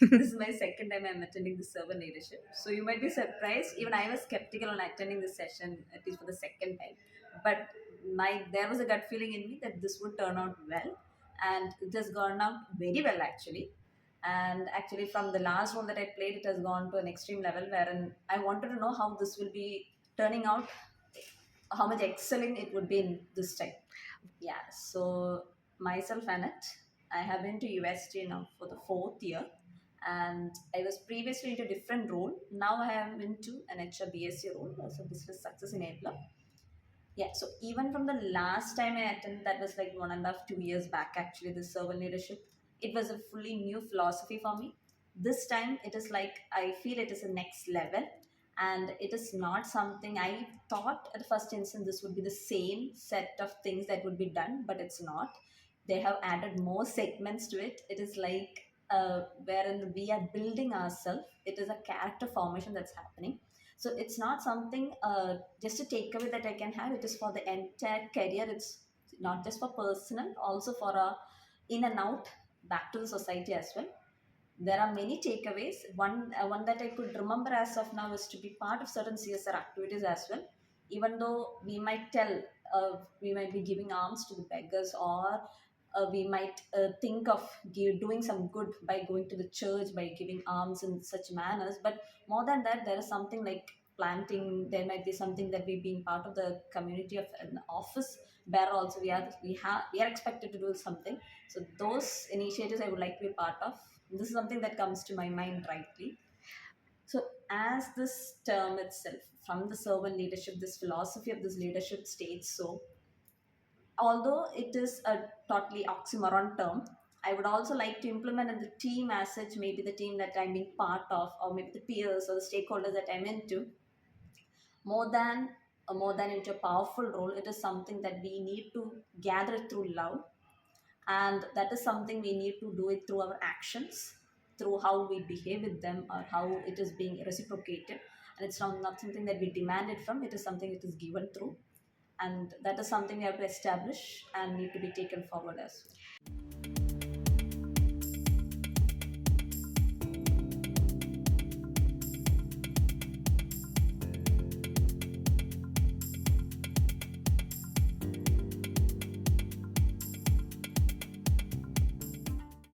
This is my second time I'm attending the servant leadership. So you might be surprised. Even I was skeptical on attending this session, at least for the second time. But there was a gut feeling in me that this would turn out well, and it has gone out very well actually. And actually, from the last role that I played, it has gone to an extreme level wherein I wanted to know how this will be turning out, how much excelling it would be in this time. Yeah, so myself, Annette, I have been to UST now for the fourth year, and I was previously into a different role. Now I am into an HR BSc role, also Business Success Enabler. Yeah, so even from the last time I attended, that was like 1.5, 2 years back actually, the servant leadership, it was a fully new philosophy for me. This time it is like I feel it is a next level, and it is not something I thought at first instance this would be the same set of things that would be done, but it's not. They have added more segments to it. It is like wherein we are building ourselves. It is a character formation that's happening. So it's not something just a takeaway that I can have. It is for the entire career. It's not just for personal, also for a in and out back to the society as well. There are many takeaways. One that I could remember as of now is to be part of certain CSR activities as well. Even though we might tell, we might be giving alms to the beggars, or we might think of doing some good by going to the church, by giving alms in such manners. But more than that, there is something like planting. There might be something that we being part of the community of an office where also we are expected to do something. So those initiatives I would like to be part of. This is something that comes to my mind rightly. So as this term itself, from the servant leadership, this philosophy of this leadership states so, although it is a totally oxymoron term, I would also like to implement in the team as such, maybe the team that I'm being part of, or maybe the peers or the stakeholders that I'm into, more than more than into a powerful role. It is something that we need to gather it through love, and that is something we need to do it through our actions, through how we behave with them, or how it is being reciprocated. And it's not something that we demand it from, it is something it is given through, and that is something we have to establish and need to be taken forward as well.